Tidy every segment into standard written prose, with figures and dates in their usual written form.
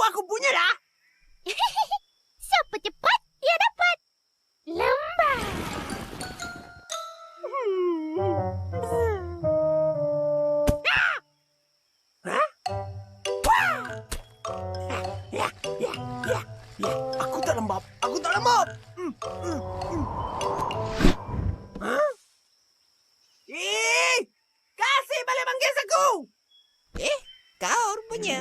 aku punya dah. Siapa cepat, dia dapat. Lambat. Ya, aku tak lembab. Kasih balik manggis aku. Kau rupanya.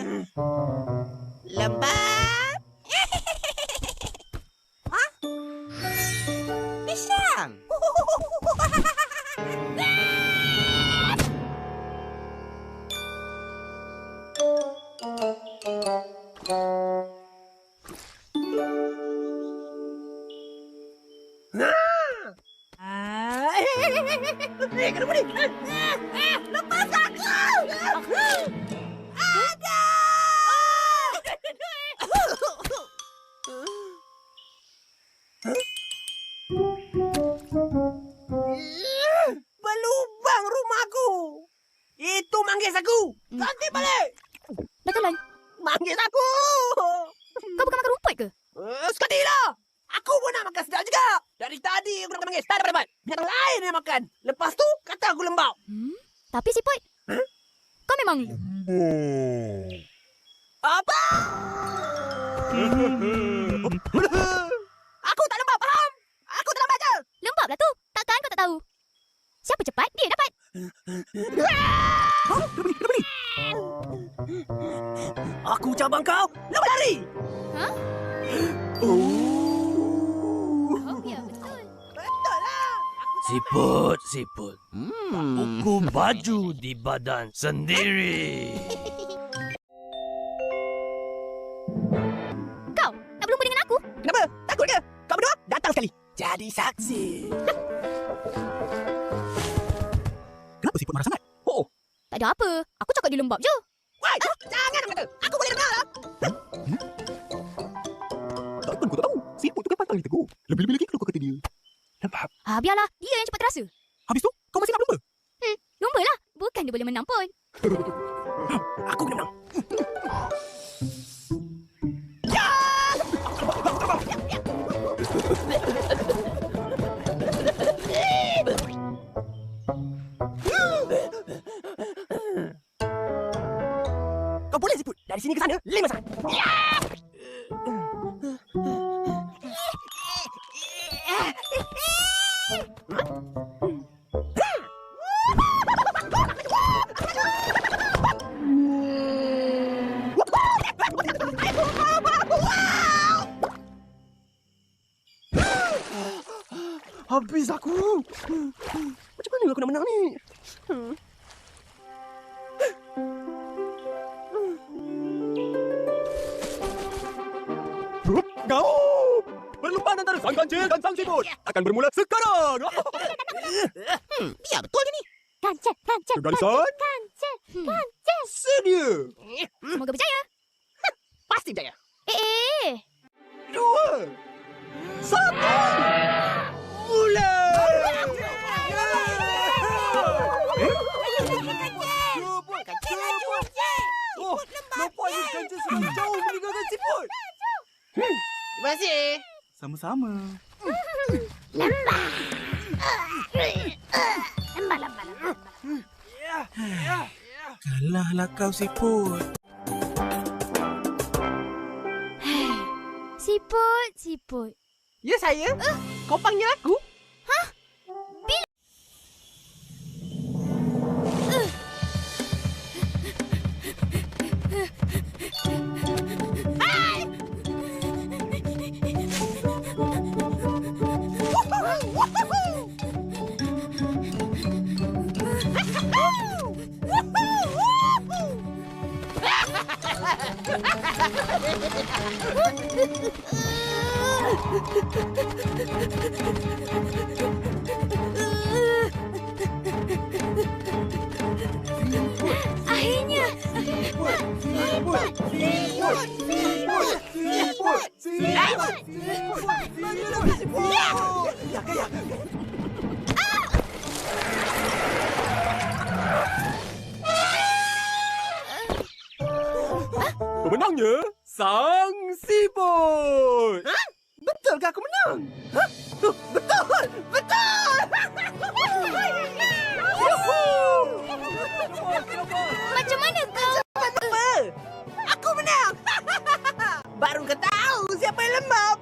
Lembab. Hah? Pisang. Kenapa ni? Lepas aku! Ada! Berlubang rumahku! Itu manggis aku! Ganti balik! Betulan, Manggis aku! kau bukan makan rumput ke? Sekalilah! Aku pun nak makan sedap juga! Dari tadi aku nak manggis, tak dapat. Yang lain yang makan. Lepas tu, kata aku lembab. Tapi Siput, kau memang Apa? Aku tak lembab, faham? Aku tak lembab je! lembab lah tu. Takkan kau tak tahu? Siapa cepat, dia dapat. Aku cabang kau, lepas lari! Ha? Oh, Ya, betul. betul lah! Siput. Ukur baju di badan sendiri. Kau nak berlumba dengan aku? Kenapa? Takut ke? Kau berdua datang sekali. Jadi saksi. Kenapa siput marah sangat? Oh, Tak ada apa. Aku cakap dia lembab je. wait, jangan nak kata. Aku boleh dengar lah. Takkan kau tak tahu. Siput tu kan pantang ditegur. Lebih-lebih lagi kalau kau kata dia lembab. Biarlah. Dia yang cepat terasa. Habis tu, kau masih nak berlumba? Lumba lah. Bukan dia boleh menang pun. Aku kena menang. Kau boleh siput. Dari sini ke sana, 5 saat. Habis aku. Macam mana aku nak menang ni? Kau! Perlumbaan antara sang kancil dan sang siput akan bermula sekarang. Biar betul je ni. Kancil. Garisan. Kancil. Sedia. Semoga berjaya. Pasti berjaya. 2, 1. Mula! Oh, nampaknya kancil sedang jauh meninggalkan siput. Terima kasih. Sama-sama. Lambat. Kalahlah kau siput. Siput. Ya saya? Kau panggil aku? Akhirnya. Pemenangnya Sang siput. Betul ke aku menang? Hah? Betul! Betul! Macam mana kau? Apa? Aku menang! Baru kau tahu siapa yang lembab.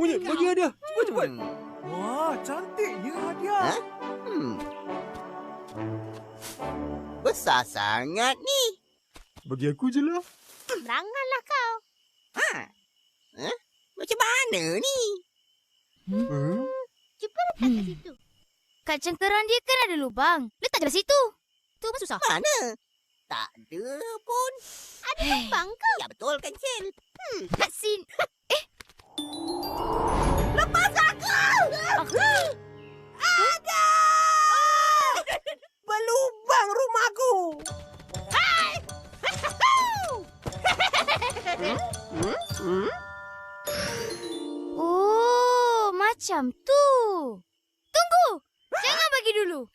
Punya, bagi hadiah. Cepat. Wah, cantiknya hadiah. Ha? Besar sangat ni. Bagi aku je lah. Beranganlah kau. Ha? Macam mana ni? Cuba letak kat situ. Kat cengkeran dia kan ada lubang. Letak je lah situ. Tu pun susah. Mana? Tak ada pun. Ada lubang ke? Ya betul kancil. Kat sini. Lepas aku! Ada! Berlubang rumahku! Oh, macam tu. Tunggu. Jangan bagi dulu.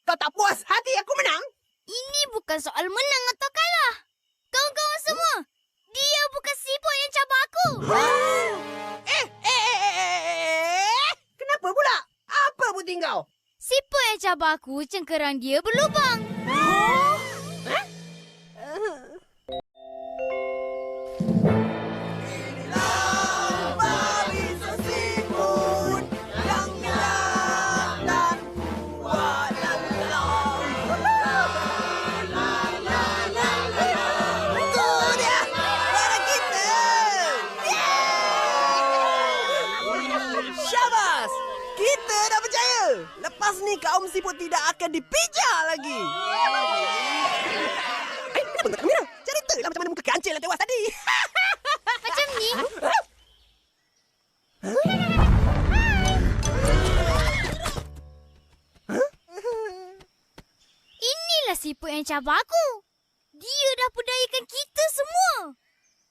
Kau tak puas hati aku menang? Ini bukan soal menang atau kalah. Kawan-kawan semua, dia bukan siput yang cabar aku. Kenapa pula? Apa putih kau? Siput yang cabar aku, cengkeran dia berlubang. Syabas! Kita dah berjaya! Lepas ni kaum siput tidak akan dipijak lagi! Kenapa tak kamera? Ceritalah macam mana muka kancil yang tewas tadi! Macam ni. Inilah siput yang cabar aku. Dia dah budayakan kita semua.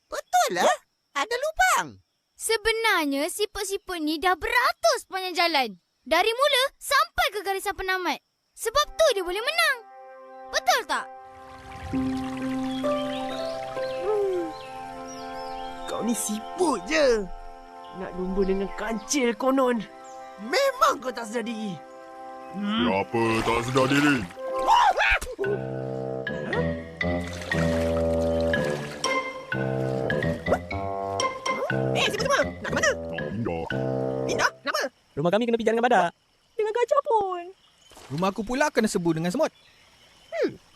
Betul lah. Ada lubang. Sebenarnya siput-siput ni dah beratur sepanjang jalan. Dari mula sampai ke garisan penamat. Sebab tu dia boleh menang. Betul tak? Kau ni siput je! Nak lumba dengan kancil konon. Memang kau tak sedar diri. Siapa tak sedar diri? Siput semua! Nak ke mana? Nak pindah. Pindah? Kenapa? Rumah kami kena pijak dengan badak. Dengan gajah pun. Rumah aku pula kena sebu dengan semut.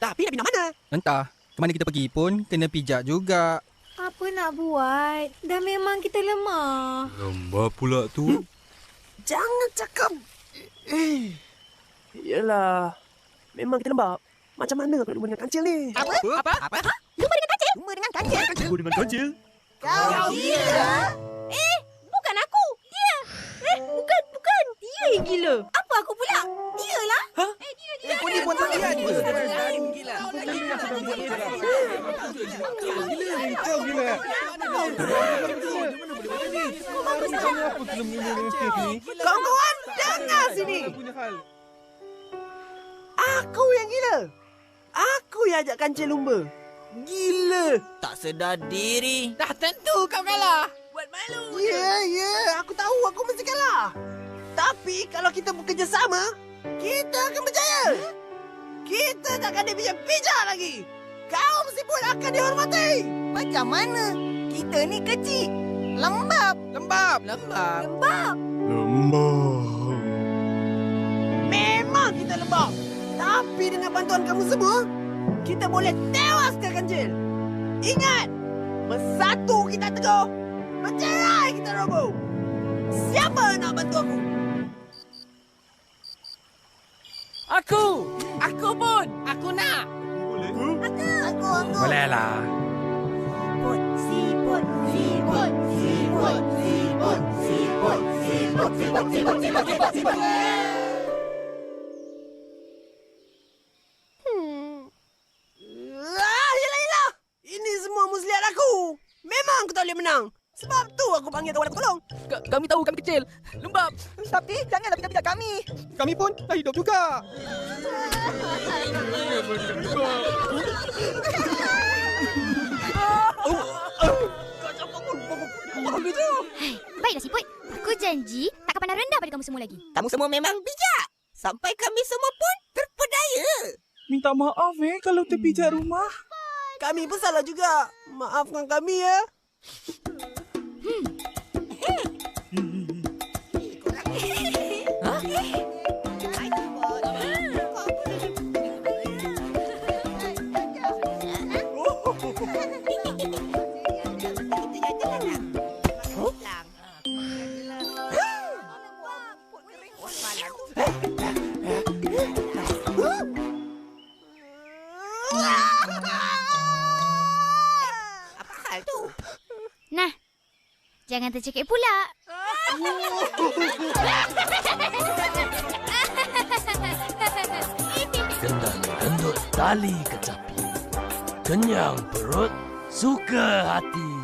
Tapi nak pindah mana? Entah, ke mana kita pergi pun kena pijak juga. Apa nak buat? Dah memang kita lemah. Lembab pula tu. Jangan cakap. Yelah. Memang kita lembab. Macam mana aku nak lumba dengan kancil ni? Apa? Lumba dengan kancil? Lumba dengan kancil? Lumba dengan kancil. Kau gila? Bukan aku. Dia. Bukan. Dia yang gila. Apa aku pula? Dia lah. Kau ni pun tak lihat dia. Kau gila. Kawan-kawan, dengar sini. Aku yang gila. Aku yang ajak kancil lumba. Gila. Tak sedar diri. Dah tentu kau kalah. Buat malu. Ya. Aku tahu aku mesti kalah. Tapi kalau kita bekerjasama, kita akan berjaya. Kita tak akan dipijak-pijak lagi. Kaum siput akan dihormati. Macam mana? Kita ni kecil. Lembab. Lembab. Lembab. Memang kita lembab. Tapi dengan bantuan kamu semua, kita boleh tewaskan kancil. Ingat, bersatu kita teguh, bercerai kita roboh. Siapa nak bantu aku? Aku pun. Aku nak. Boleh lah. Siput. Yelah. Ini semua muslihat aku. Memang aku tak boleh menang. Sebab tu aku panggil kawan aku tolong. Kami tahu kami kecil. Lembab. Tapi janganlah pijak kami. Kami pun dah hidup juga. janji takkan pandang rendah pada kamu semua lagi. Kamu semua memang bijak. Sampai kami semua pun terpedaya. Minta maaf kalau terpijak rumah. Kami pun salah juga. Maafkan kami ya. Apa hal tu? Nah, jangan tercekik pula. Gendang gendut tali kecapi. Kenyang perut, suka hati.